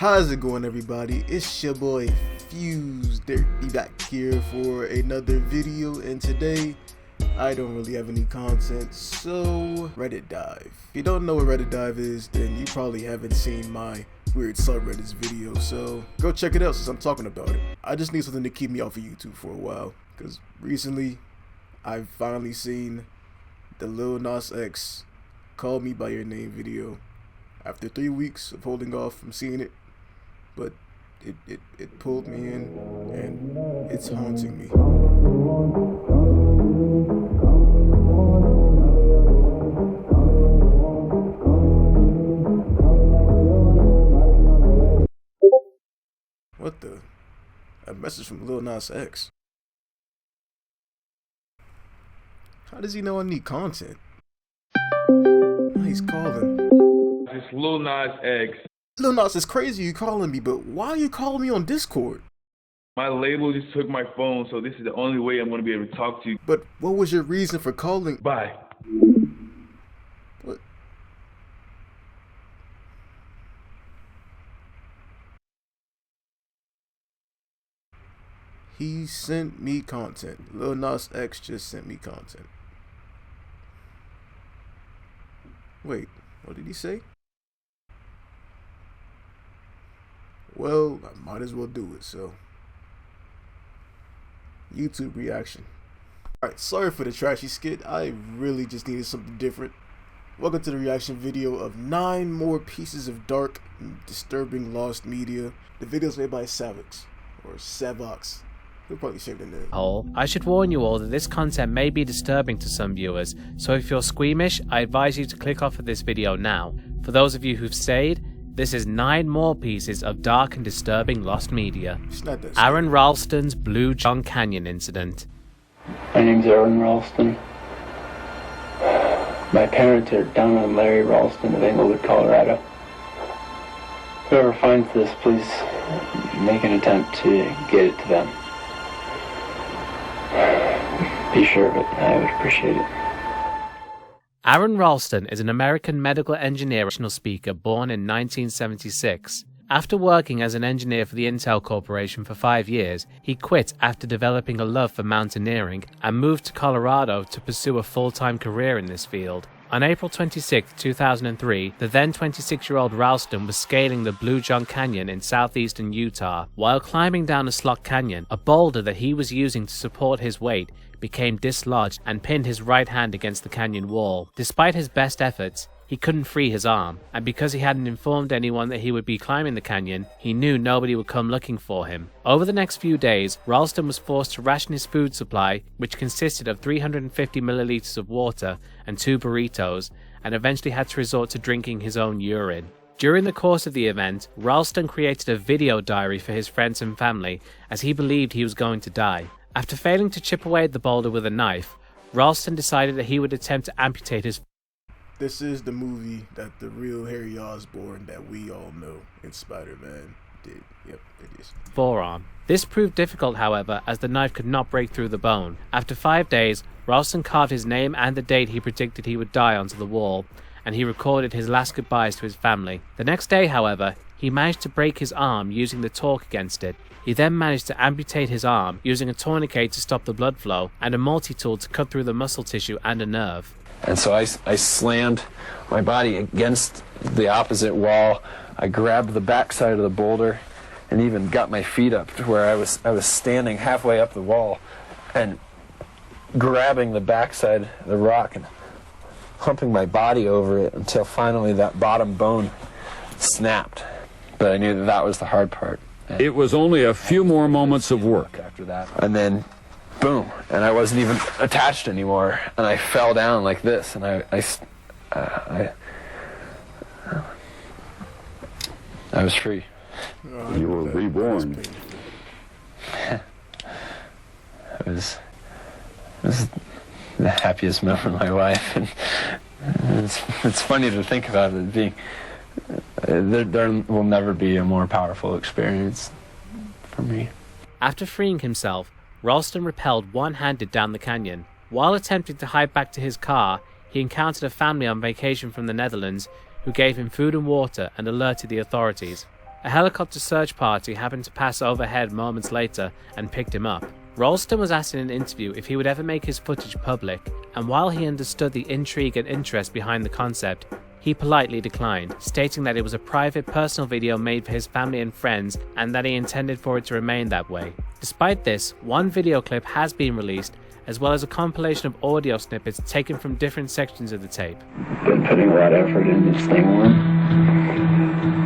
How's it going, everybody? It's your boy Fuse Dirty back here for another video, and today I don't really have any content, so Reddit dive. If you don't know what Reddit dive is, then you probably haven't seen my weird subreddits video, so go check it out since I'm talking about it. I just need something to keep me off of YouTube for a while, because recently I've finally seen the Lil Nas X Call Me By Your Name video after 3 weeks of holding off from seeing it. But it pulled me in, and it's haunting me. What the? A message from Lil Nas X. How does he know I need content? Oh, he's calling. It's Lil Nas X. Lil Nas, it's crazy you calling me, but why are you calling me on Discord? My label just took my phone, so this is the only way I'm going to be able to talk to you. But what was your reason for calling? Bye. What? He sent me content. Lil Nas X just sent me content. Wait, what did he say? Well, I might as well do it, so. YouTube reaction. Alright, sorry for the trashy skit. I really just needed something different. Welcome to the reaction video of 9 more pieces of dark and disturbing lost media. The video's made by Savox, or Savox. He'll probably say the name. I should warn you all that this content may be disturbing to some viewers, so if you're squeamish, I advise you to click off of this video now. For those of you who've stayed, this is 9 more pieces of dark and disturbing lost media. ARON RALSTON'S Blue John Canyon incident. My name's ARON Ralston. My parents are down on Larry Ralston of Englewood, Colorado. Whoever finds this, please make an attempt to get it to them. Be sure of it. I would appreciate it. ARON Ralston is an American medical engineer and speaker born in 1976. After working as an engineer for the Intel Corporation for 5 years, he quit after developing a love for mountaineering and moved to Colorado to pursue a full-time career in this field. On April 26, 2003, the then 26-year-old Ralston was scaling the Blue John Canyon in southeastern Utah. While climbing down a slot canyon, a boulder that he was using to support his weight became dislodged and pinned his right hand against the canyon wall. Despite his best efforts, he couldn't free his arm, and because he hadn't informed anyone that he would be climbing the canyon, he knew nobody would come looking for him. Over the next few days, Ralston was forced to ration his food supply, which consisted of 350 milliliters of water and 2 burritos, and eventually had to resort to drinking his own urine. During the course of the event, Ralston created a video diary for his friends and family, as he believed he was going to die. After failing to chip away at the boulder with a knife, Ralston decided that he would attempt to amputate his. This is the movie that the real Harry Osborn that we all know in Spider-Man did. Yep, it is. Forearm. This proved difficult, however, as the knife could not break through the bone. After 5 days, Ralston carved his name and the date he predicted he would die onto the wall, and he recorded his last goodbyes to his family. The next day, however, he managed to break his arm using the torque against it. He then managed to amputate his arm using a tourniquet to stop the blood flow and a multi-tool to cut through the muscle tissue and a nerve. And so I slammed my body against the opposite wall. I grabbed the backside of the boulder and even got my feet up to where I was standing halfway up the wall and grabbing the backside of the rock and humping my body over it until finally that bottom bone snapped. But I knew that that was the hard part. It was only a few more moments of work after that. And then, boom, and I wasn't even attached anymore, and I fell down like this, and I was free. You were reborn. It was the happiest moment of my life, and it's funny to think about it being. There will never be a more powerful experience for me. After freeing himself, Ralston rappelled one-handed down the canyon. While attempting to hide back to his car, he encountered a family on vacation from the Netherlands who gave him food and water and alerted the authorities. A helicopter search party happened to pass overhead moments later and picked him up. Ralston was asked in an interview if he would ever make his footage public, and while he understood the intrigue and interest behind the concept, he politely declined, stating that it was a private, personal video made for his family and friends and that he intended for it to remain that way. Despite this, one video clip has been released, as well as a compilation of audio snippets taken from different sections of the tape. Been putting a lot of effort into staying warm.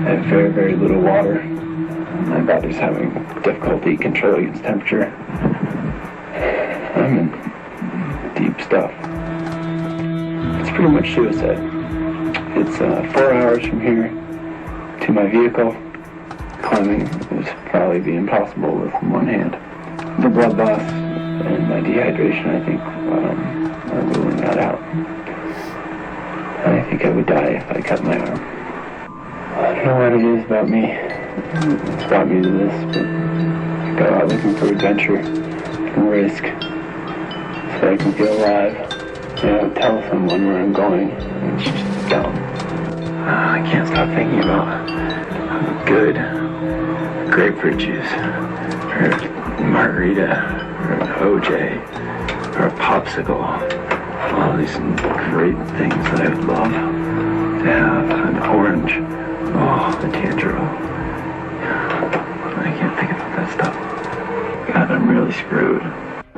I have very, very little water. My body's having difficulty controlling its temperature. I'm in deep stuff. It's pretty much suicide. It's 4 hours from here to my vehicle. Climbing would probably be impossible with one hand. The blood loss and my dehydration, I think, are ruling that out. I think I would die if I cut my arm. I don't know what it is about me. It's brought me to this, but I go out looking for adventure and risk so I can feel alive. You know, tell someone where I'm going. It's just dumb. I can't stop thinking about good grapefruit juice, or margarita, or OJ, or a popsicle. All these great things that I would love to have. An orange. Oh, the tangerine. I can't think about that stuff. God, I'm really screwed.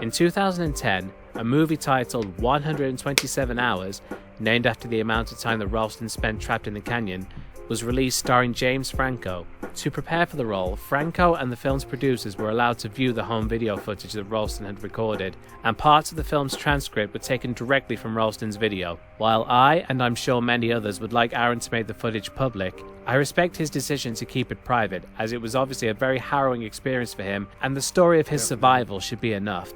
In 2010, a movie titled 127 Hours, named after the amount of time that Ralston spent trapped in the canyon, was released starring James Franco. To prepare for the role, Franco and the film's producers were allowed to view the home video footage that Ralston had recorded, and parts of the film's transcript were taken directly from Ralston's video. While I, and I'm sure many others, would like Aaron to make the footage public, I respect his decision to keep it private, as it was obviously a very harrowing experience for him, and the story of his survival should be enough.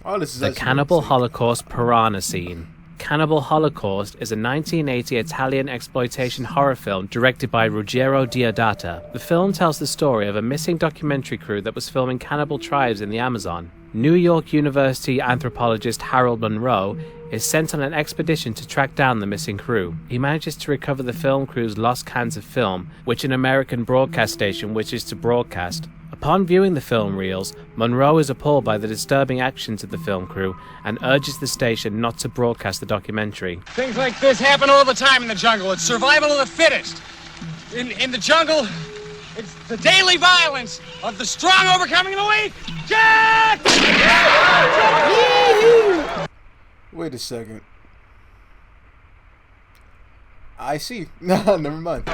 Oh, this is The Cannibal Holocaust Piranha Scene. Cannibal Holocaust is a 1980 Italian exploitation horror film directed by Ruggero Deodato. The film tells the story of a missing documentary crew that was filming cannibal tribes in the Amazon. New York University anthropologist Harold Monroe is sent on an expedition to track down the missing crew. He manages to recover the film crew's lost cans of film, which an American broadcast station wishes to broadcast. Upon viewing the film reels, Monroe is appalled by the disturbing actions of the film crew and urges the station not to broadcast the documentary. Things like this happen all the time in the jungle. It's survival of the fittest. In the jungle, it's the daily violence of the strong overcoming the weak. Jack! Wait a second. I see. No, never mind.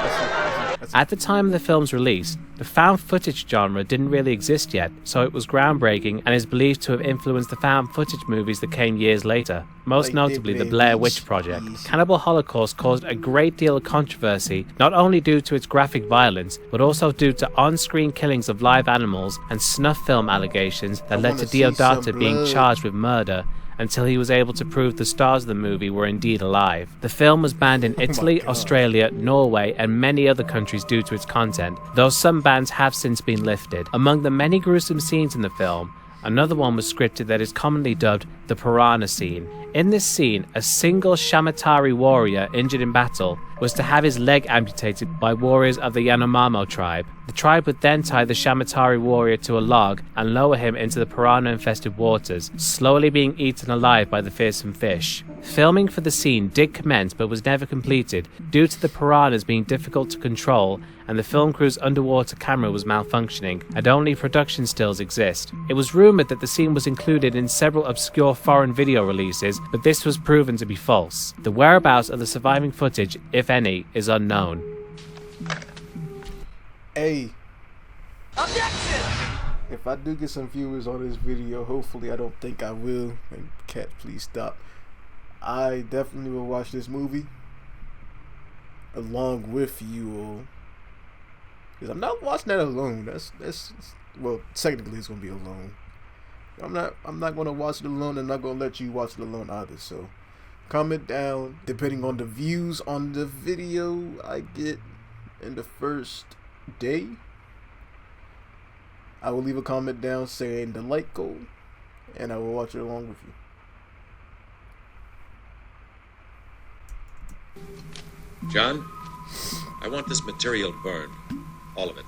At the time of the film's release, the found footage genre didn't really exist yet, so it was groundbreaking and is believed to have influenced the found footage movies that came years later, most notably the Blair Witch Project. Cannibal Holocaust caused a great deal of controversy, not only due to its graphic violence, but also due to on-screen killings of live animals and snuff film allegations that led to Deodato being charged with murder, until he was able to prove the stars of the movie were indeed alive. The film was banned in Italy, Australia, Norway, and many other countries due to its content, though some bans have since been lifted. Among the many gruesome scenes in the film, another one was scripted that is commonly dubbed the Piranha Scene. In this scene, a single Shamatari warrior injured in battle was to have his leg amputated by warriors of the Yanomamo tribe. The tribe would then tie the Shamatari warrior to a log and lower him into the piranha-infested waters, slowly being eaten alive by the fearsome fish. Filming for the scene did commence but was never completed due to the piranhas being difficult to control and the film crew's underwater camera was malfunctioning and only production stills exist. It was rumoured that the scene was included in several obscure foreign video releases, but this was proven to be false. The whereabouts of the surviving footage, if any, is unknown. Hey, if I do get some viewers on this video, hopefully I don't think I will, and Cat, please stop, I definitely will watch this movie along with you all, because I'm not watching that alone. That's well, technically it's gonna be alone. I'm not gonna watch it alone, and not gonna let you watch it alone either. So comment down depending on the views on the video I get in the first day. I will leave a comment down saying the like goal, and I will watch it along with you. John? I want this material burned. All of it.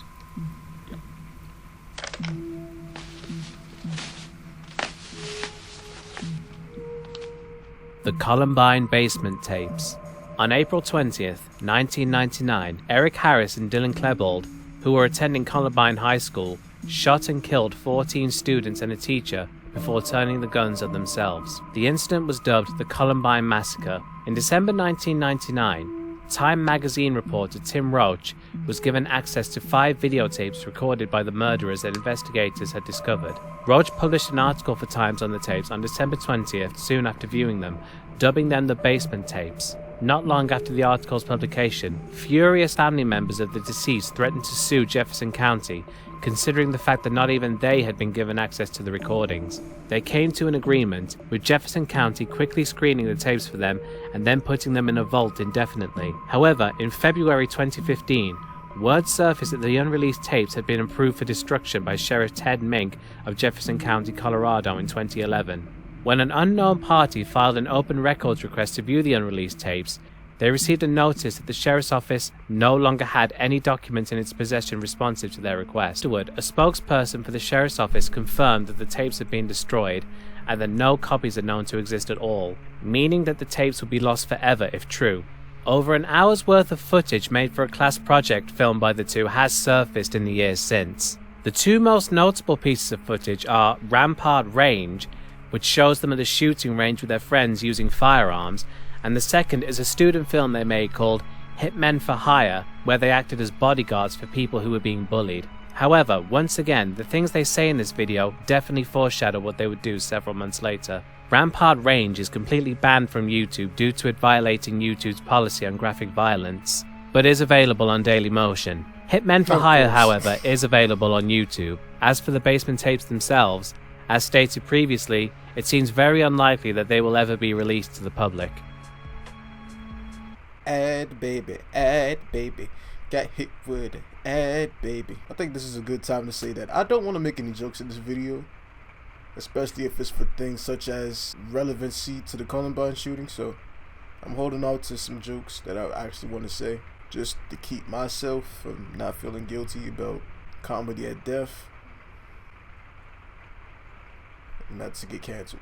The Columbine Basement Tapes. On April 20th, 1999, Eric Harris and Dylan Klebold, who were attending Columbine High School, shot and killed 14 students and a teacher before turning the guns on themselves. The incident was dubbed the Columbine Massacre. In December 1999, Time magazine reporter Tim Roach was given access to 5 videotapes recorded by the murderers that investigators had discovered. Roach published an article for Times on the tapes on December 20th, soon after viewing them, dubbing them the Basement Tapes. Not long after the article's publication, furious family members of the deceased threatened to sue Jefferson County, considering the fact that not even they had been given access to the recordings. They came to an agreement, with Jefferson County quickly screening the tapes for them and then putting them in a vault indefinitely. However, in February 2015, word surfaced that the unreleased tapes had been approved for destruction by Sheriff Ted Mink of Jefferson County, Colorado in 2011. When an unknown party filed an open records request to view the unreleased tapes, they received a notice that the Sheriff's Office no longer had any documents in its possession responsive to their request. Afterward, a spokesperson for the Sheriff's Office confirmed that the tapes had been destroyed and that no copies are known to exist at all, meaning that the tapes would be lost forever if true. Over an hour's worth of footage made for a class project filmed by the two has surfaced in the years since. The two most notable pieces of footage are Rampart Range, which shows them at a shooting range with their friends using firearms, and the second is a student film they made called Hitmen for Hire, where they acted as bodyguards for people who were being bullied. However, once again, the things they say in this video definitely foreshadow what they would do several months later. Rampart Range is completely banned from YouTube due to it violating YouTube's policy on graphic violence, but is available on Dailymotion. Hitmen for Hire, however, is available on YouTube. As for the Basement Tapes themselves, as stated previously, it seems very unlikely that they will ever be released to the public. Ad baby, got hit with an ad baby. I think this is a good time to say that I don't want to make any jokes in this video, especially if it's for things such as relevancy to the Columbine shooting, so I'm holding out to some jokes that I actually want to say, just to keep myself from not feeling guilty about comedy at death, and not to get canceled.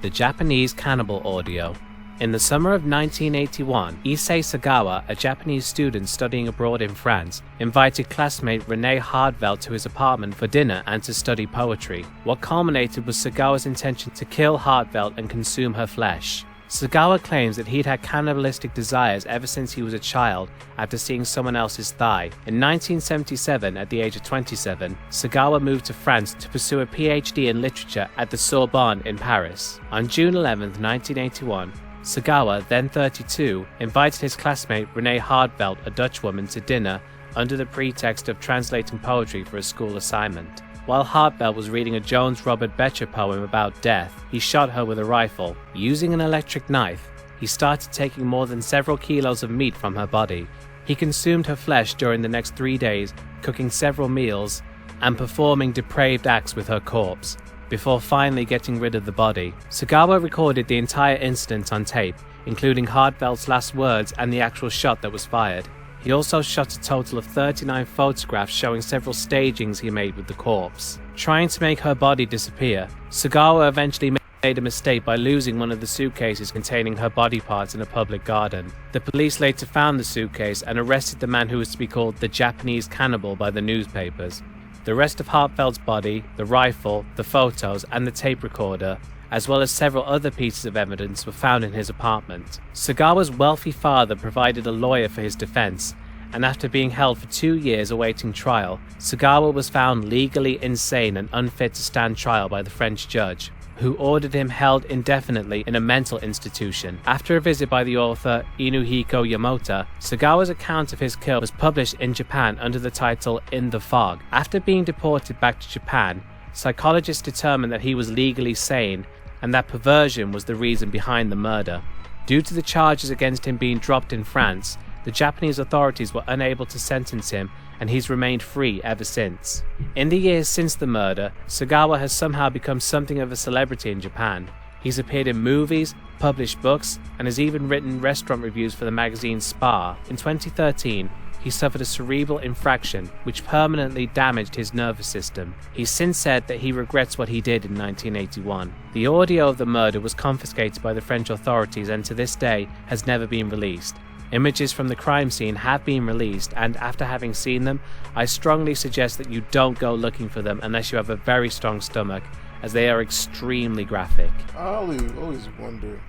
The Japanese Cannibal Audio. In the summer of 1981, Issei Sagawa, a Japanese student studying abroad in France, invited classmate Rene Hardveld to his apartment for dinner and to study poetry. What culminated was Sagawa's intention to kill Hardveld and consume her flesh. Sagawa claims that he'd had cannibalistic desires ever since he was a child after seeing someone else's thigh. In 1977, at the age of 27, Sagawa moved to France to pursue a PhD in literature at the Sorbonne in Paris. On June 11, 1981, Sagawa, then 32, invited his classmate Rene Hardveld, a Dutch woman, to dinner under the pretext of translating poetry for a school assignment. While Hardveld was reading a Jones Robert Becher poem about death, he shot her with a rifle. Using an electric knife, he started taking more than several kilos of meat from her body. He consumed her flesh during the next 3 days, cooking several meals and performing depraved acts with her corpse, before finally getting rid of the body. Sagawa recorded the entire incident on tape, including Hardveld's last words and the actual shot that was fired. He also shot a total of 39 photographs showing several stagings he made with the corpse. Trying to make her body disappear, Sagawa eventually made a mistake by losing one of the suitcases containing her body parts in a public garden. The police later found the suitcase and arrested the man who was to be called the Japanese Cannibal by the newspapers. The rest of Hardveld's body, the rifle, the photos, and the tape recorder, as well as several other pieces of evidence, were found in his apartment. Sagawa's wealthy father provided a lawyer for his defense, and after being held for 2 years awaiting trial, Sagawa was found legally insane and unfit to stand trial by the French judge, who ordered him held indefinitely in a mental institution. After a visit by the author Inuhiko Yamota, Sagawa's account of his kill was published in Japan under the title In the Fog. After being deported back to Japan, psychologists determined that he was legally sane and that perversion was the reason behind the murder. Due to the charges against him being dropped in France, the Japanese authorities were unable to sentence him, and he's remained free ever since. In the years since the murder, Sagawa has somehow become something of a celebrity in Japan. He's appeared in movies, published books, and has even written restaurant reviews for the magazine Spa. In 2013, he suffered a cerebral infraction which permanently damaged his nervous system. He's since said that he regrets what he did in 1981. The audio of the murder was confiscated by the French authorities and to this day has never been released. Images from the crime scene have been released, and after having seen them, I strongly suggest that you don't go looking for them unless you have a very strong stomach, as they are extremely graphic. I always wonder,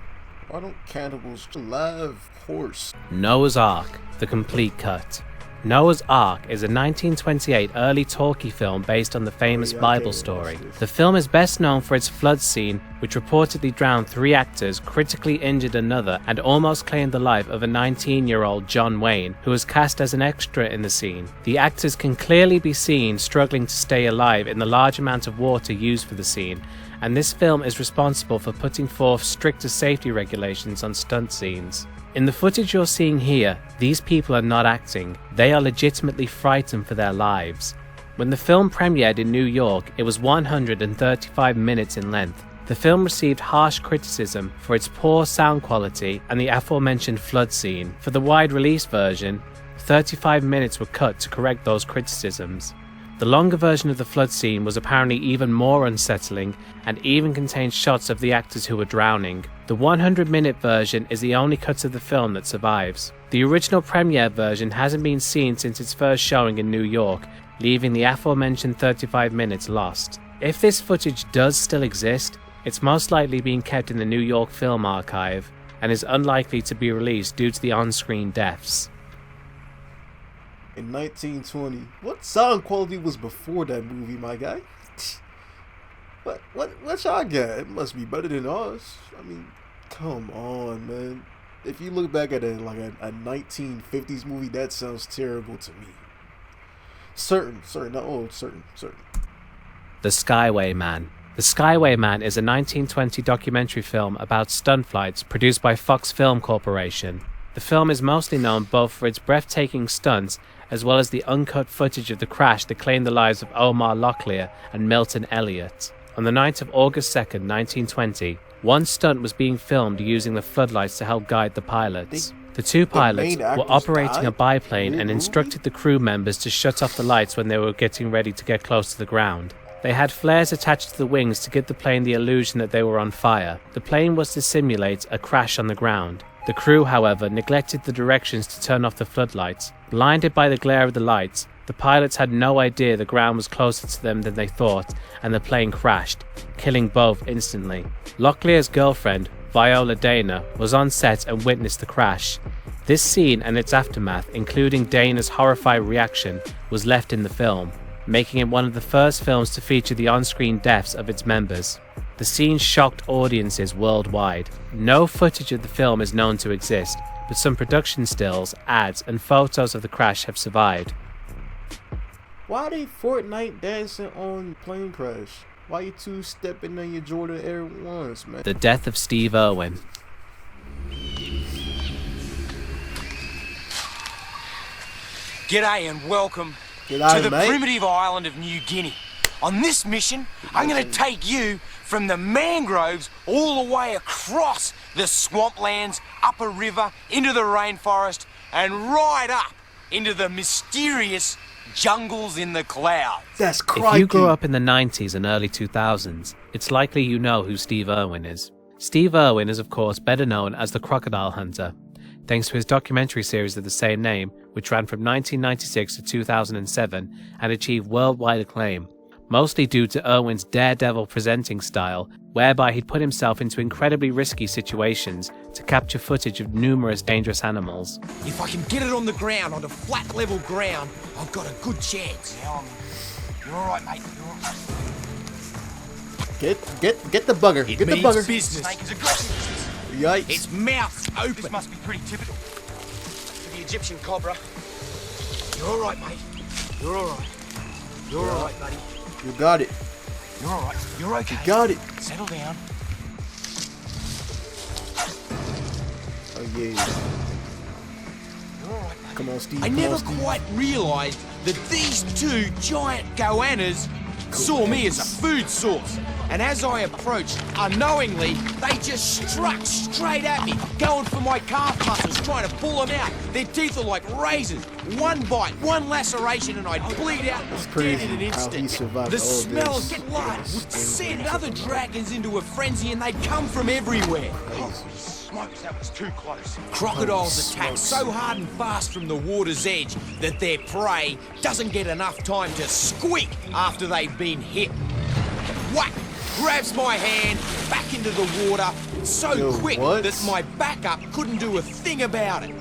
why don't cannibals live horse? Noah's Ark, the complete cut. Noah's Ark is a 1928 early talkie film based on the famous Bible story. The film is best known for its flood scene, which reportedly drowned 3 actors, critically injured another, and almost claimed the life of a 19-year-old John Wayne, who was cast as an extra in the scene. The actors can clearly be seen struggling to stay alive in the large amount of water used for the scene, and this film is responsible for putting forth stricter safety regulations on stunt scenes. In the footage you're seeing here, these people are not acting, they are legitimately frightened for their lives. When the film premiered in New York, it was 135 minutes in length. The film received harsh criticism for its poor sound quality and the aforementioned flood scene. For the wide release version, 35 minutes were cut to correct those criticisms. The longer version of the flood scene was apparently even more unsettling and even contained shots of the actors who were drowning. The 100-minute version is the only cut of the film that survives. The original premiere version hasn't been seen since its first showing in New York, leaving the aforementioned 35 minutes lost. If this footage does still exist, it's most likely being kept in the New York Film Archive and is unlikely to be released due to the on-screen deaths. In 1920, what sound quality was before that movie, my guy? What y'all got? It must be better than ours. I mean, come on, man. If you look back at a 1950s movie, that sounds terrible to me. Certain. The Skyway Man. The Skyway Man is a 1920 documentary film about stunt flights produced by Fox Film Corporation. The film is mostly known both for its breathtaking stunts as well as the uncut footage of the crash that claimed the lives of Omar Locklear and Milton Elliott. On the night of August 2nd, 1920, one stunt was being filmed using the floodlights to help guide the pilots. The 2 pilots were operating a biplane and instructed the crew members to shut off the lights when they were getting ready to get close to the ground. They had flares attached to the wings to give the plane the illusion that they were on fire. The plane was to simulate a crash on the ground. The crew, however, neglected the directions to turn off the floodlights. Blinded by the glare of the lights, the pilots had no idea the ground was closer to them than they thought, and the plane crashed, killing both instantly. Locklear's girlfriend, Viola Dana, was on set and witnessed the crash. This scene and its aftermath, including Dana's horrified reaction, was left in the film, making it one of the first films to feature the on-screen deaths of its members. The scene shocked audiences worldwide. No footage of the film is known to exist, but some production stills, ads, and photos of the crash have survived. Why they Fortnite dancing on plane crash? Why you 2 stepping on your Jordan Air Ones, man? The death of Steve Irwin. G'day and welcome to the primitive island of New Guinea. On this mission, I'm going to take you from the mangroves all the way across the swamplands, up a river, into the rainforest, and right up into the mysterious jungles in the clouds. That's crikey. If you grew up in the 90s and early 2000s, it's likely you know who Steve Irwin is. Steve Irwin is of course better known as the Crocodile Hunter, thanks to his documentary series of the same name, which ran from 1996 to 2007 and achieved worldwide acclaim, mostly due to Irwin's daredevil presenting style, whereby he'd put himself into incredibly risky situations to capture footage of numerous dangerous animals. If I can get it on the ground, on a flat level ground, I've got a good chance. You're all right, mate. You're all right. Get the bugger. It Get the means bugger. business. Snake is aggressive. Yikes. Its mouth's open. This must be pretty typical for the Egyptian cobra. You're all right, mate. You're all right. You're all right, buddy. You got it. You're all right. You're okay. You got it. Settle down. Oh yeah. You're all right, buddy. Come on, Steve. I never quite realised that these 2 giant goannas saw me as a food source. And as I approached, unknowingly, they just struck straight at me, going for my calf muscles, trying to pull them out. Their teeth are like razors. One bite, one laceration, and I'd bleed out dead in an instant. The smell of blood would send other dragons into a frenzy, and they'd come from everywhere. Smokes, that was too close. Crocodiles attack so hard and fast from the water's edge that their prey doesn't get enough time to squeak after they've been hit. Whack! Grabs my hand back into the water so quick that my backup couldn't do a thing about it.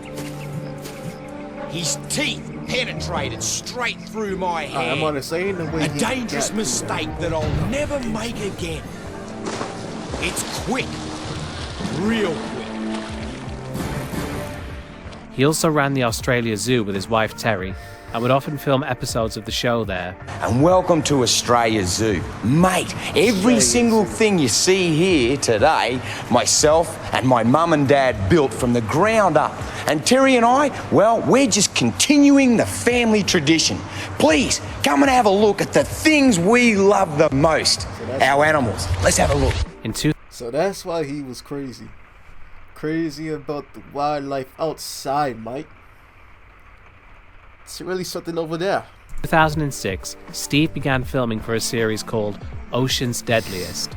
His teeth penetrated straight through my hand. A dangerous mistake that I'll never make again. It's quick. Real quick. He also ran the Australia Zoo with his wife Terry and would often film episodes of the show there. And welcome to Australia Zoo. Mate, every single thing you see here today, myself and my mum and dad built from the ground up. And Terry and I, well, we're just continuing the family tradition. Please, come and have a look at the things we love the most. Our animals. Let's have a look. So that's why he was crazy. Crazy about the wildlife outside, Mike. It's really something over there. In 2006, Steve began filming for a series called Ocean's Deadliest.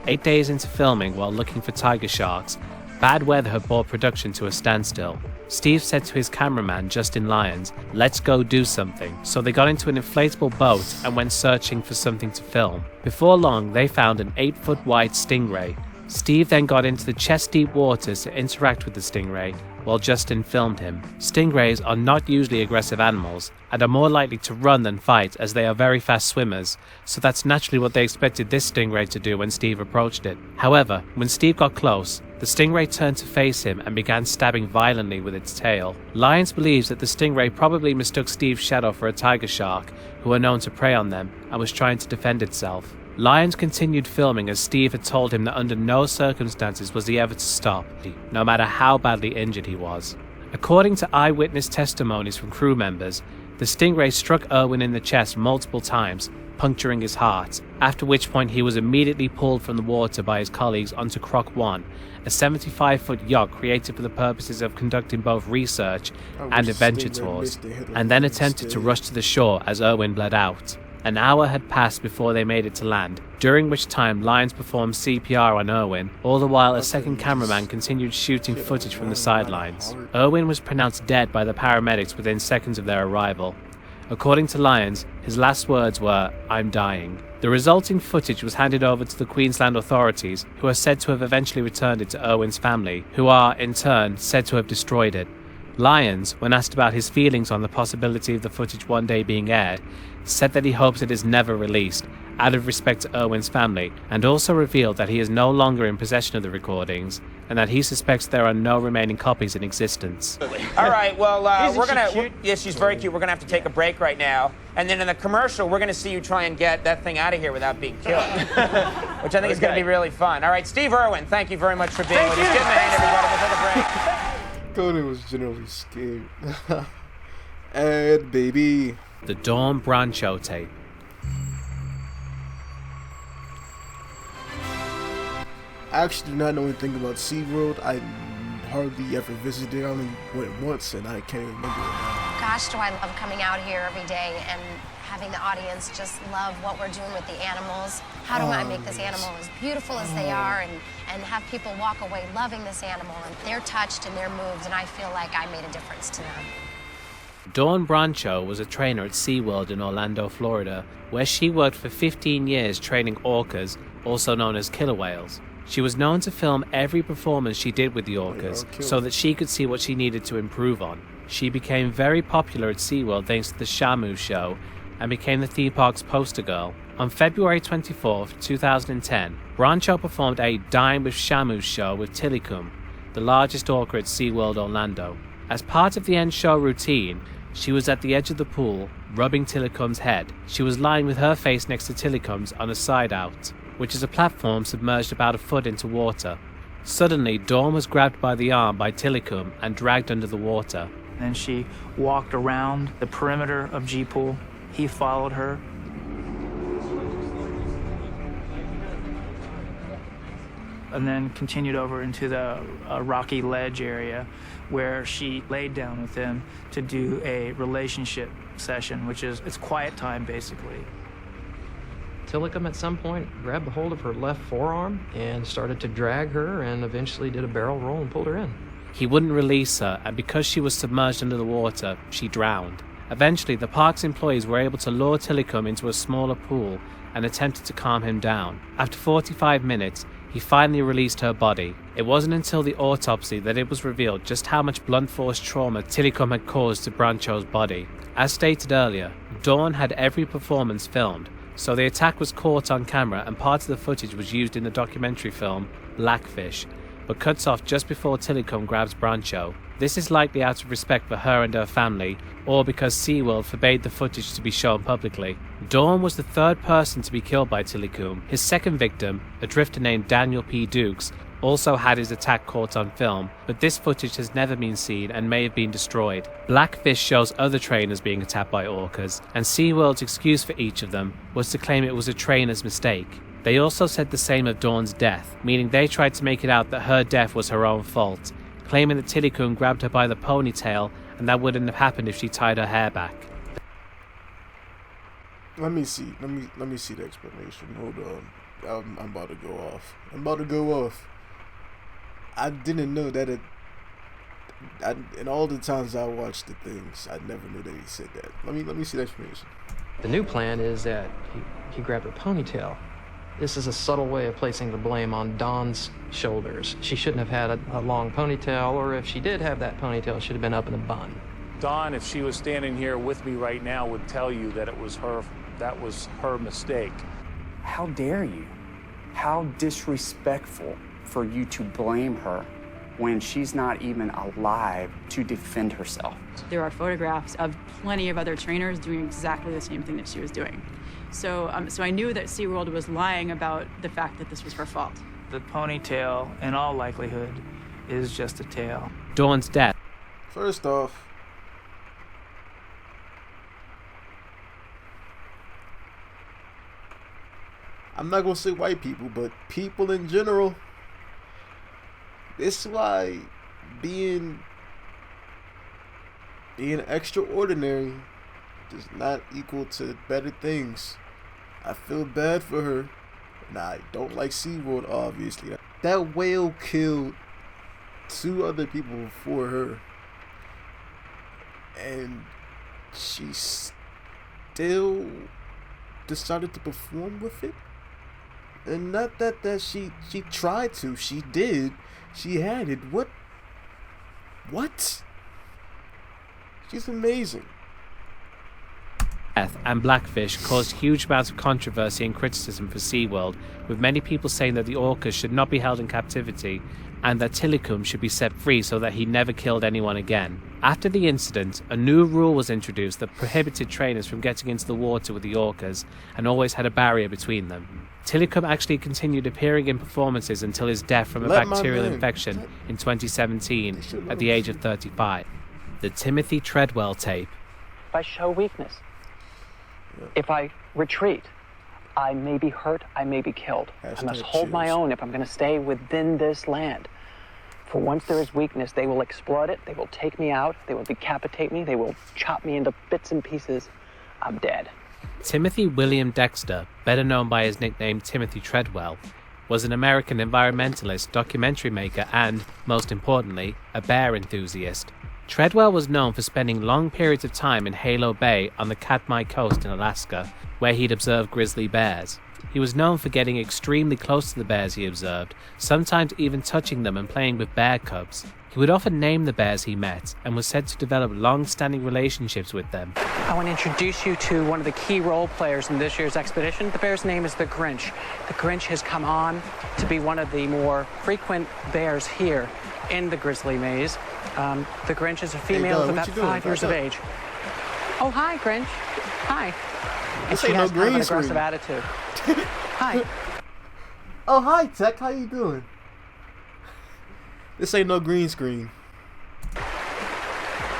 8 days into filming while looking for tiger sharks, bad weather had brought production to a standstill. Steve said to his cameraman, Justin Lyons, "Let's go do something." So they got into an inflatable boat and went searching for something to film. Before long, they found an 8-foot wide stingray. Steve then got into the chest-deep waters to interact with the stingray, while Justin filmed him. Stingrays are not usually aggressive animals, and are more likely to run than fight as they are very fast swimmers, so that's naturally what they expected this stingray to do when Steve approached it. However, when Steve got close, the stingray turned to face him and began stabbing violently with its tail. Lyons believes that the stingray probably mistook Steve's shadow for a tiger shark, who are known to prey on them, and was trying to defend itself. Lyons continued filming as Steve had told him that under no circumstances was he ever to stop, no matter how badly injured he was. According to eyewitness testimonies from crew members, the stingray struck Irwin in the chest multiple times, puncturing his heart, after which point he was immediately pulled from the water by his colleagues onto Croc 1, a 75-foot yacht created for the purposes of conducting both research and adventure tours, and then attempted to rush to the shore as Irwin bled out. An hour had passed before they made it to land, during which time Lyons performed CPR on Irwin, all the while a second cameraman continued shooting footage from the sidelines. Irwin was pronounced dead by the paramedics within seconds of their arrival. According to Lyons, his last words were, "I'm dying." The resulting footage was handed over to the Queensland authorities, who are said to have eventually returned it to Irwin's family, who are, in turn, said to have destroyed it. Lyons, when asked about his feelings on the possibility of the footage one day being aired, said that he hopes it is never released, out of respect to Irwin's family, and also revealed that he is no longer in possession of the recordings, and that he suspects there are no remaining copies in existence. All right, well, yes, she's very cute. We're gonna have to take a break right now, and then in the commercial, we're gonna see you try and get that thing out of here without being killed, which I think is gonna be really fun. All right, Steve Irwin, thank you very much for being with us. Give him a hand, everybody. We'll take a break. Cody was generally scared. And baby. The Dawn BRANCHEAU tape. I actually do not know anything about SeaWorld. I hardly ever visited. I only went once and I can't remember it now. Gosh, do I love coming out here every day and having the audience just love what we're doing with the animals. How do I make this animal as beautiful as they are and have people walk away loving this animal, and they're touched and they're moved, and I feel like I made a difference to them. Dawn BRANCHEAU was a trainer at SeaWorld in Orlando, Florida, where she worked for 15 years training orcas, also known as killer whales. She was known to film every performance she did with the orcas so that she could see what she needed to improve on. She became very popular at SeaWorld thanks to the Shamu show and became the theme park's poster girl. On February 24, 2010, BRANCHEAU performed a Dine with Shamu show with Tilikum, the largest orca at SeaWorld Orlando. As part of the end show routine, she was at the edge of the pool, rubbing Tilikum's head. She was lying with her face next to Tilikum's on a side out, which is a platform submerged about a foot into water. Suddenly, Dawn was grabbed by the arm by Tilikum and dragged under the water. Then she walked around the perimeter of G-Pool. He followed her. and then continued over into the rocky ledge area where she laid down with him to do a relationship session, which is, it's quiet time basically. Tillicum at some point grabbed a hold of her left forearm and started to drag her, and eventually did a barrel roll and pulled her in. He wouldn't release her, and because she was submerged under the water, she drowned. Eventually, the park's employees were able to lure Tillicum into a smaller pool and attempted to calm him down. After 45 minutes, he finally released her body. It wasn't until the autopsy that it was revealed just how much blunt force trauma Tillicum had caused to Brancheau's body. As stated earlier, Dawn had every performance filmed, so the attack was caught on camera and part of the footage was used in the documentary film Blackfish, but cuts off just before Tillicum grabs Brancheau. This is likely out of respect for her and her family, or because SeaWorld forbade the footage to be shown publicly. Dawn was the third person to be killed by Tillicum. His second victim, a drifter named Daniel P. Dukes, also had his attack caught on film, but this footage has never been seen and may have been destroyed. Blackfish shows other trainers being attacked by orcas, and SeaWorld's excuse for each of them was to claim it was a trainer's mistake. They also said the same of Dawn's death, meaning they tried to make it out that her death was her own fault, claiming that Tillicum grabbed her by the ponytail and that wouldn't have happened if she tied her hair back. Let me see the explanation. Hold on. I'm about to go off. I didn't know that in all the times I watched the things, I never knew that he said that. Let me see the explanation. The new plan is that he grabbed her ponytail. This is a subtle way of placing the blame on Dawn's shoulders. She shouldn't have had a long ponytail, or if she did have that ponytail, it should have been up in a bun. Dawn, if she was standing here with me right now, would tell you that that was her mistake. How dare you? How disrespectful for you to blame her when she's not even alive to defend herself. There are photographs of plenty of other trainers doing exactly the same thing that she was doing. So I knew that SeaWorld was lying about the fact that this was her fault. The ponytail, in all likelihood, is just a tail. Dawn's death. First off, I'm not gonna say white people, but people in general. This is why being extraordinary does not equal to better things. I feel bad for her, and I don't like SeaWorld, obviously. That whale killed 2 other people before her, and she still decided to perform with it. And not that she tried to, she did. She had it. What? She's amazing. Death and Blackfish caused huge amounts of controversy and criticism for SeaWorld, with many people saying that the orcas should not be held in captivity and that Tillicum should be set free so that he never killed anyone again. After the incident, a new rule was introduced that prohibited trainers from getting into the water with the orcas and always had a barrier between them. Tillicum actually continued appearing in performances until his death from a bacterial infection in 2017 at the age of 35. The Timothy Treadwell tape. If I show weakness, if I retreat, I may be hurt, I may be killed. I must hold my own if I'm going to stay within this land. For once there is weakness, they will exploit it, they will take me out, they will decapitate me, they will chop me into bits and pieces. I'm dead. Timothy William Dexter, better known by his nickname Timothy Treadwell, was an American environmentalist, documentary maker, and, most importantly, a bear enthusiast. Treadwell was known for spending long periods of time in Halo Bay on the Katmai coast in Alaska, where he'd observed grizzly bears. He was known for getting extremely close to the bears he observed, sometimes even touching them and playing with bear cubs. He would often name the bears he met and was said to develop long-standing relationships with them. I want to introduce you to one of the key role players in this year's expedition. The bear's name is the Grinch. The Grinch has come on to be one of the more frequent bears here in the grizzly maze. The Grinch is a female of about 5 years of age. Oh, hi, Grinch. Hi. And she has kind of an aggressive attitude. Hi. Oh, hi, Tech. How you doing? This ain't no green screen.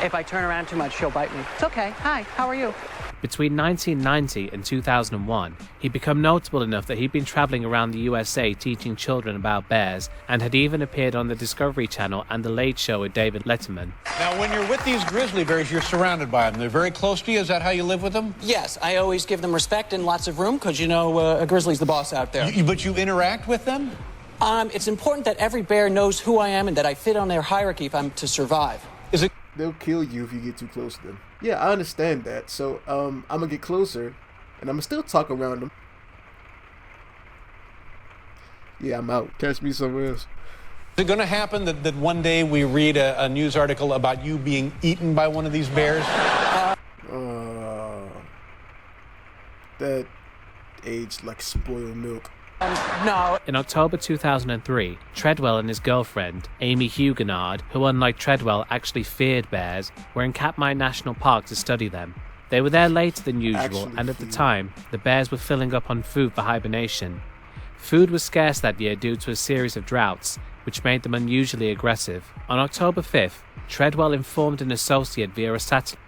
If I turn around too much, she'll bite me. It's okay. Hi, how are you? Between 1990 and 2001, he'd become notable enough that he'd been travelling around the USA teaching children about bears, and had even appeared on the Discovery Channel and The Late Show with David Letterman. Now, when you're with these grizzly bears, you're surrounded by them. They're very close to you. Is that how you live with them? Yes, I always give them respect and lots of room because, you know, a grizzly's the boss out there. But you interact with them? It's important that every bear knows who I am and that I fit on their hierarchy if I'm to survive. Is it? They'll kill you if you get too close to them. Yeah, I understand that. So, I'm gonna get closer, and I'm gonna still talk around them. Yeah, I'm out. Catch me somewhere else. Is it going to happen that one day we read a news article about you being eaten by one of these bears? That aged like spoiled milk. No. In October 2003, Treadwell and his girlfriend, Amy Huguenard, who unlike Treadwell actually feared bears, were in Katmai National Park to study them. They were there later than usual, and at the time, the bears were filling up on food for hibernation. Food was scarce that year due to a series of droughts, which made them unusually aggressive. On October 5th, Treadwell informed an associate via a satellite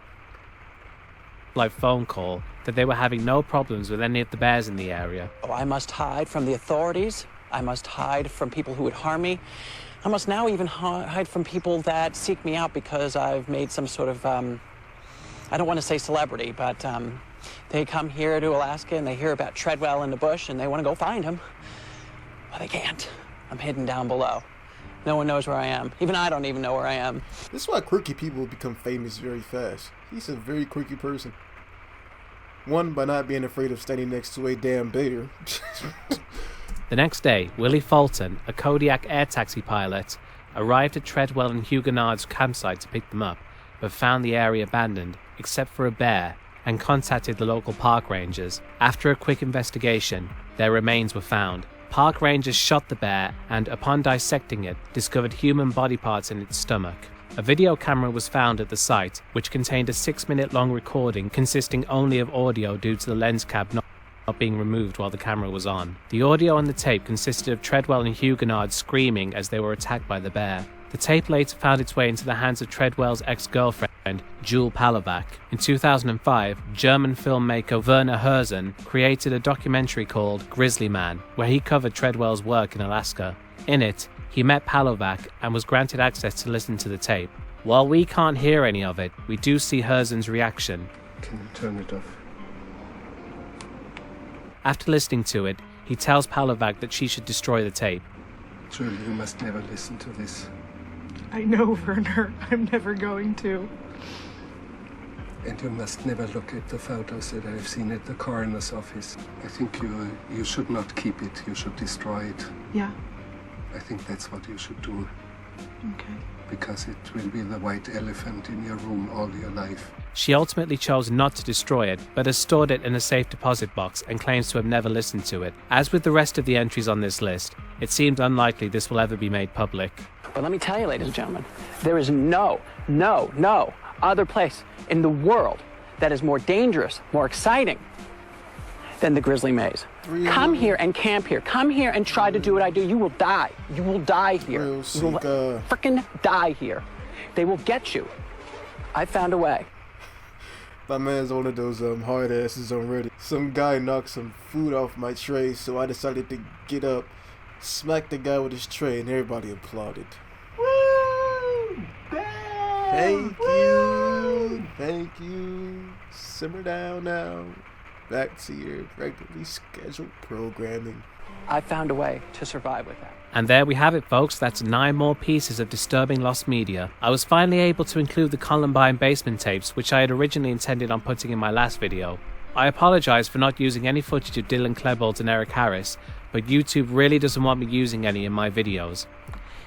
phone call that they were having no problems with any of the bears in the area. Oh, I must hide from the authorities. I must hide from people who would harm me. I must now even hide from people that seek me out because I've made some sort of, I don't want to say celebrity, but they come here to Alaska and they hear about Treadwell in the bush and they want to go find him. Well, they can't. I'm hidden down below. No one knows where I am. Even I don't even know where I am. This is why quirky people become famous very fast. He's a very quirky person. One, by not being afraid of standing next to a damn bear. The next day, Willie Fulton, a Kodiak air taxi pilot, arrived at Treadwell and Huguenard's campsite to pick them up, but found the area abandoned, except for a bear, and contacted the local park rangers. After a quick investigation, their remains were found. Park rangers shot the bear and, upon dissecting it, discovered human body parts in its stomach. A video camera was found at the site, which contained a 6-minute-long recording consisting only of audio due to the lens cap not being removed while the camera was on. The audio on the tape consisted of Treadwell and Huguenard screaming as they were attacked by the bear. The tape later found its way into the hands of Treadwell's ex-girlfriend, Jule Palovac. In 2005, German filmmaker Werner Herzog created a documentary called Grizzly Man, where he covered Treadwell's work in Alaska. In it, he met Palovac and was granted access to listen to the tape. While we can't hear any of it, we do see Herzog's reaction. Can you turn it off? After listening to it, he tells Palovac that she should destroy the tape. Julie, you must never listen to this. I know, Werner. I'm never going to. And you must never look at the photos that I've seen at the coroner's office. I think you should not keep it. You should destroy it. Yeah. I think that's what you should do. Okay. Because it will be the white elephant in your room all your life. She ultimately chose not to destroy it, but has stored it in a safe deposit box and claims to have never listened to it. As with the rest of the entries on this list, it seems unlikely this will ever be made public. But let me tell you, ladies and gentlemen, there is no other place in the world that is more dangerous, more exciting than the Grizzly Maze. Come here and camp here. Come here and try to do what I do. You will die. You will die here. You will frickin' die here. They will get you. I found a way. My man's one of those hard asses on Reddit. Some guy knocked some food off my tray, so I decided to get up, smack the guy with his tray, and everybody applauded. Woo! Thank you. Thank you. Simmer down now. Back to your regularly scheduled programming. I found a way to survive with that. And there we have it, folks. That's 9 more pieces of disturbing lost media. I was finally able to include the Columbine basement tapes, which I had originally intended on putting in my last video. I apologise for not using any footage of Dylan Klebold and Eric Harris, but YouTube really doesn't want me using any in my videos.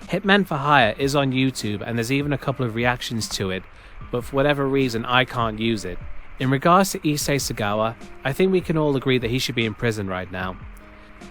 Hitmen for Hire is on YouTube, and there's even a couple of reactions to it, but for whatever reason I can't use it. In regards to Issei Sagawa, I think we can all agree that he should be in prison right now.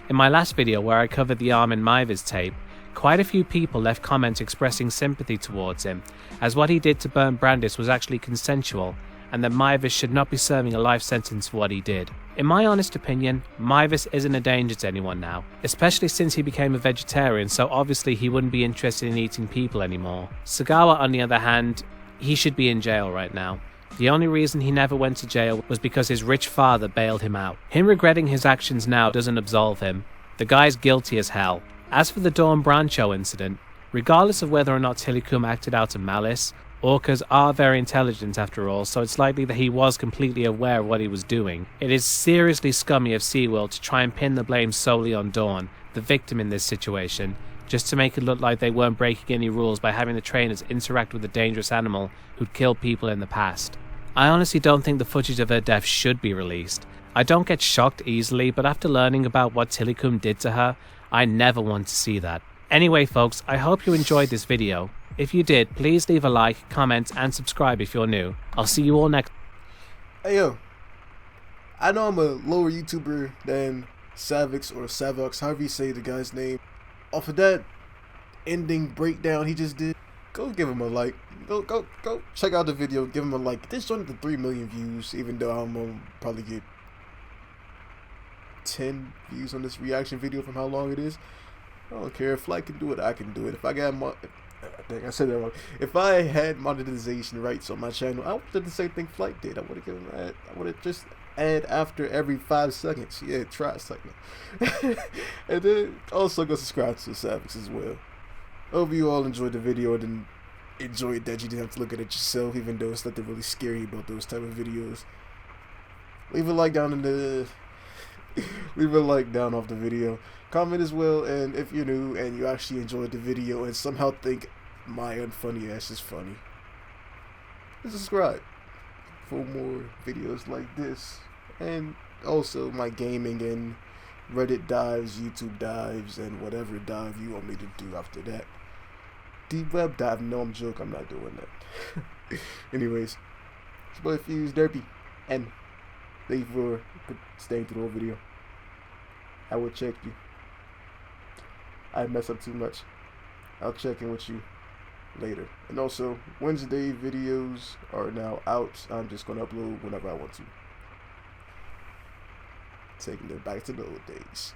In my last video where I covered the Armin Meiwes tape, quite a few people left comments expressing sympathy towards him, as what he did to Bernd Brandis was actually consensual, and that Meiwes should not be serving a life sentence for what he did. In my honest opinion, Meiwes isn't a danger to anyone now, especially since he became a vegetarian, so obviously he wouldn't be interested in eating people anymore. Sagawa, on the other hand, he should be in jail right now. The only reason he never went to jail was because his rich father bailed him out. Him regretting his actions now doesn't absolve him. The guy's guilty as hell. As for the Dawn BRANCHEAU incident, regardless of whether or not Tilikum acted out of malice, orcas are very intelligent after all, so it's likely that he was completely aware of what he was doing. It is seriously scummy of SeaWorld to try and pin the blame solely on Dawn, the victim in this situation, just to make it look like they weren't breaking any rules by having the trainers interact with a dangerous animal who'd killed people in the past. I honestly don't think the footage of her death should be released. I don't get shocked easily, but after learning about what Tilikum did to her, I never want to see that. Anyway folks, I hope you enjoyed this video. If you did, please leave a like, comment, and subscribe if you're new. I'll see you all next. Hey yo, I know I'm a lower YouTuber than Savix or Savox, however you say the guy's name. Off of that ending breakdown he just did, go give him a like. Go check out the video, give him a like. This joined the 3 million views, even though I'm gonna probably get 10 views on this reaction video from how long it is. I don't care. If Flight can do it, I can do it. If I got I think I said that wrong. If I had monetization rights on my channel, I would have done the same thing Flight did. I would have given that. I would have just add after every 5 seconds. Yeah, try a second. And then also go subscribe to Savix as well. Hope you all enjoyed the video and enjoyed that you didn't have to look at it yourself, even though it's nothing really scary about those type of videos. Leave a like down in the leave a like down off the video. Comment as well, and if you're new and you actually enjoyed the video and somehow think my unfunny ass is funny, subscribe for more videos like this, and also my gaming and Reddit dives, YouTube dives, and whatever dive you want me to do after that. Deep web dive, no, I'm joking, I'm not doing that. Anyways, it's boy Fuse Derpy, and thank you for staying through the whole video. I will check you. I mess up too much. I'll check in with you later. And also, Wednesday videos are now out. I'm just going to upload whenever I want to. Taking it back to the old days.